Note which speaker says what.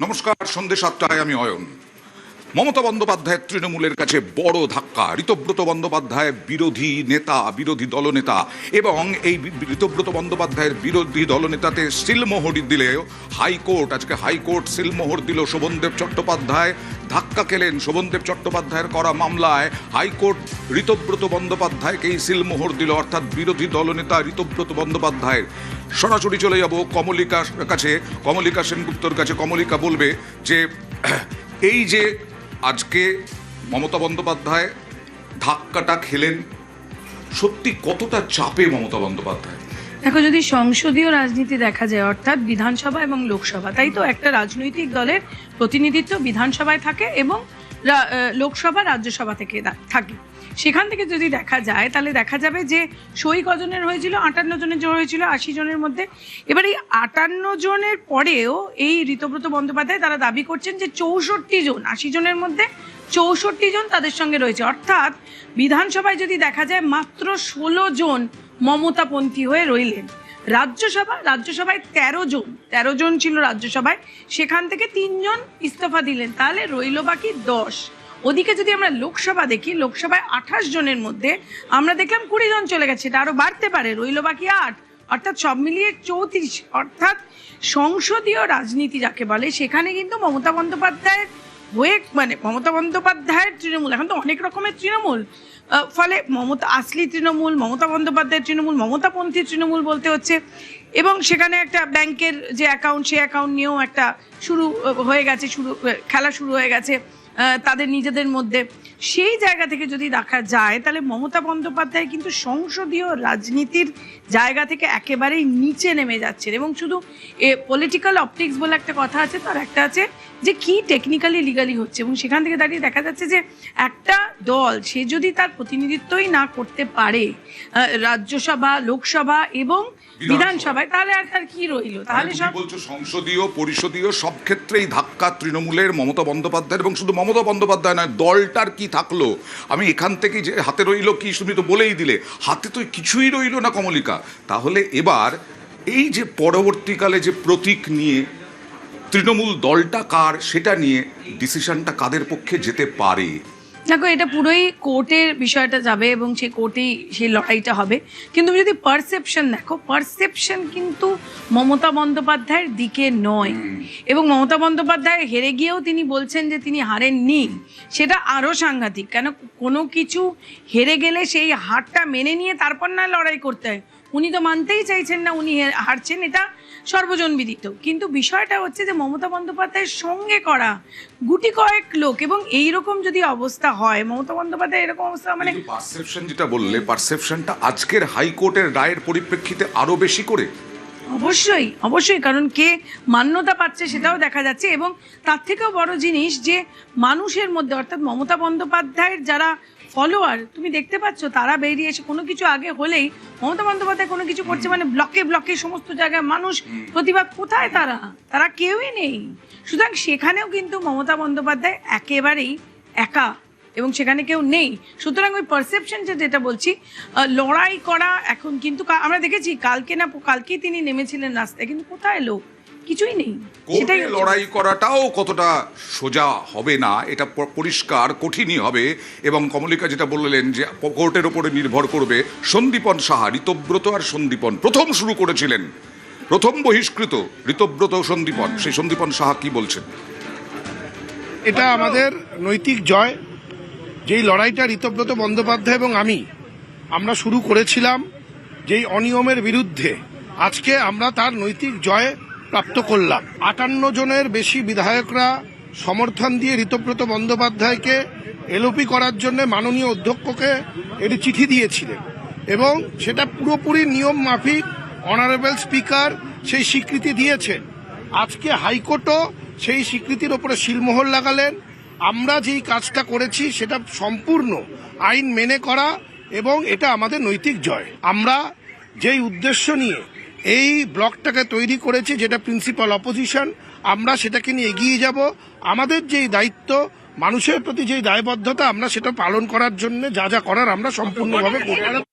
Speaker 1: নমস্কার, সন্ধ্যে 7টায় আমি অয়ন। মমতা বন্দ্যোপাধ্যায়ের তৃণমূলের কাছে বড় ধাক্কা। ঋতব্রত বন্দ্যোপাধ্যায় বিরোধী নেতা, বিরোধী দলনেতা, এবং এই ঋতব্রত বন্দ্যোপাধ্যায়ের বিরোধী দলনেতাতে সিলমোহর দিলেও হাইকোর্ট, আজকে হাইকোর্ট সিলমোহর দিল। শোভনদেব চট্টোপাধ্যায় ধাক্কা খেলেন। শোভনদেব চট্টোপাধ্যায়ের করা মামলায় হাইকোর্ট ঋতব্রত বন্দ্যোপাধ্যায়কেই সিলমোহর দিল, অর্থাৎ বিরোধী দলনেতা ঋতব্রত বন্দ্যোপাধ্যায়ের। সরাসরি চলে যাব কমলিকার কাছে, কমলিকা সেনগুপ্তর কাছে। কমলিকা বলবে যে এই যে আজকে মমতা বন্দ্যোপাধ্যায় ধাক্কাটা খেলেন, সত্যি কতটা চাপে মমতা বন্দ্যোপাধ্যায়?
Speaker 2: দেখো, যদি সংসদীয় রাজনীতি দেখা যায়, অর্থাৎ বিধানসভা এবং লোকসভা, তাই তো একটা রাজনৈতিক দলের প্রতিনিধিত্ব বিধানসভায় থাকে এবং লোকসভা রাজ্যসভা থেকে থাকে। সেখান থেকে যদি দেখা যায় তাহলে দেখা যাবে যে সই কজনের হয়েছিল, 58 জনের হয়েছিল 80 জনের মধ্যে। এবার এই 58 জনের পরেও এই ঋতব্রত বন্দ্যোপাধ্যায় তারা দাবি করছেন যে 64 জন, 80 জনের মধ্যে 64 জন তাদের সঙ্গে রয়েছে। অর্থাৎ বিধানসভায় যদি দেখা যায় মাত্র 16 জন মমতাপন্থী হয়ে রইলেন। রাজ্যসভায় 13 জন ছিল রাজ্যসভায়, সেখান থেকে 3 জন ইস্তফা দিলেন, তাহলে রইল বাকি 10। ওদিকে যদি আমরা লোকসভা দেখি, লোকসভায় 28 জনের মধ্যে আমরা দেখলাম 20 জন চলে গেছে, এটা আরো বাড়তে পারে, রইল বাকি 8, অর্থাৎ সব মিলিয়ে 34। অর্থাৎ সংসদীয় রাজনীতি যাকে বলে, সেখানে কিন্তু মমতা বন্দ্যোপাধ্যায়ের হয়ে, মানে মমতা বন্দ্যোপাধ্যায়ের তৃণমূল, এখন তো অনেক রকমের তৃণমূল, ফলে মমতা আসলি তৃণমূল, মমতা বন্দ্যোপাধ্যায়ের তৃণমূল, মমতাপন্থী তৃণমূল বলতে হচ্ছে। এবং সেখানে একটা ব্যাংকের যে অ্যাকাউন্ট, সেই অ্যাকাউন্ট নিয়েও একটা খেলা শুরু হয়ে গেছে তাদের নিজেদের মধ্যে। সেই জায়গা থেকে যদি দেখা যায় তাহলে মমতা বন্দ্যোপাধ্যায় কিন্তু সংসদীয় রাজনীতির জায়গা থেকে একেবারেই নিচে নেমে যাচ্ছেন। এবং শুধু পলিটিক্যাল অপটিক্স বলে একটা কথা আছে, তার একটা আছে যে কি টেকনিক্যালি লিগালি হচ্ছে। এবং সেখান থেকে দাঁড়িয়ে দেখা যাচ্ছে যে একটা দল, সে যদি তার প্রতিনিধিত্বই না করতে পারে রাজ্যসভা, লোকসভা এবং বিধানসভায়, তাহলে আর তার কি রইল? তাহলে সব
Speaker 1: বলছো সংসদীয়, পরিষদীয় সব ক্ষেত্রেই ধাক্কা তৃণমূলের, মমতা বন্দ্যোপাধ্যায়। এবং শুধু মমতা বন্দ্যোপাধ্যায় নয়, দলটার কি থাকলো? আমি এখান থেকে যে হাতে রইল কি, তুমি তো বলেই দিলে, হাতে তো কিছুই রইল না কমলিকা। তাহলে এবার এই যে পরবর্তীকালে যে প্রতীক নিয়ে তৃণমূল দলটা কার, সেটা নিয়ে ডিসিশনটা কাদের পক্ষে যেতে পারে?
Speaker 2: দেখো, এটা পুরোই কোর্টের বিষয়টা যাবে এবং সেই কোর্টেই সেই লড়াইটা হবে। কিন্তু যদি পারসেপশন দেখো, পারসেপশন কিন্তু মমতা বন্দ্যোপাধ্যায়ের দিকে নয়। এবং মমতা বন্দ্যোপাধ্যায় হেরে গিয়েও তিনি বলছেন যে তিনি হারেননি, সেটা আরও সাংঘাতিক। কেন, কোনো কিছু হেরে গেলে সেই হারটা মেনে নিয়ে তারপর না লড়াই করতে হয়। উনি তো মানতেই চাইছেন না উনি হারছেন, এটা সর্বজনবিদিত। কিন্তু বিষয়টা হচ্ছে যে মমতা বন্দ্যোপাধ্যায়ের সঙ্গে করা গুটি কয়েক লোক, এবং এইরকম যদি অবস্থা হয়, মমতা বন্দ্যোপাধ্যায় এরকম অবস্থা, মানে
Speaker 1: পারসেপশন যেটা বললে, পারসেপশনটা আজকের হাইকোর্টের রায়ের পরিপ্রেক্ষিতে আরো বেশি করে
Speaker 2: অবশ্যই, কারণ কে মান্যতা পাচ্ছে সেটাও দেখা যাচ্ছে। এবং তার থেকেও বড় জিনিস যে মানুষের মধ্যে, অর্থাৎ মমতা বন্দ্যোপাধ্যায়ের যারা ফলোয়ার, তুমি দেখতে পাচ্ছ তারা বেরিয়ে এসে কোনো কিছু আগে হলেই মমতা বন্দ্যোপাধ্যায় কোনো কিছু করছে মানে ব্লকে সমস্ত জায়গায় মানুষ প্রতিবাদ। কোথায় তারা কেউই নেই। সুতরাং সেখানেও কিন্তু মমতা বন্দ্যোপাধ্যায় একেবারেই একা এবং সেখানে কেউ নেই। সুতরাং ওই পারসেপশন যেটা বলছি, লড়াই করা এখন কিন্তু আমরা দেখেছি কালকেই তিনি নেমেছিলেন রাস্তায়, কিন্তু কোথায় লোক? কিছুই নেই।
Speaker 1: সেটাই লড়াই করাটাও কতটা সোজা হবে না, এটা পরিষ্কার, কঠিনই হবে। এবং কমলিকা যেটা বললেন যে কোর্টের ওপরে নির্ভর করবে। সন্দীপন সাহা, ঋতব্রত আর সন্দীপন প্রথম শুরু করেছিলেন, প্রথম বহিষ্কৃত ঋতব্রত সন্দীপন। সেই সন্দীপন সাহা কি বলছেন?
Speaker 3: এটা আমাদের নৈতিক জয়। যেই লড়াইটা ঋতব্রত বন্দ্যোপাধ্যায় এবং আমরা শুরু করেছিলাম যেই অনিয়মের বিরুদ্ধে, আজকে আমরা তার নৈতিক জয় প্রাপ্ত করলাম। 58 জনের বেশি বিধায়করা সমর্থন দিয়ে ঋতব্রত বন্দ্যোপাধ্যায়কে এলওপি করার জন্য মাননীয় অধ্যক্ষকে এটি চিঠি দিয়েছিলেন এবং সেটা পুরোপুরি নিয়ম মাফিক অনারেবল স্পিকার সেই স্বীকৃতি দিয়েছেন। আজকে হাইকোর্টও সেই স্বীকৃতির ওপরে সিলমোহর লাগালেন। আমরা যেই কাজটা করেছি সেটা সম্পূর্ণ আইন মেনে করা এবং এটা আমাদের নৈতিক জয়। আমরা যেই উদ্দেশ্য নিয়ে এই ব্লকটাকে তৈরি করেছি, যেটা প্রিন্সিপাল অপোজিশন, আমরা সেটাকে নিয়ে এগিয়ে যাব। আমাদের যেই দায়িত্ব, মানুষের প্রতি যেই দায়বদ্ধতা, আমরা সেটা পালন করার জন্য যা করার আমরা সম্পূর্ণভাবে করব।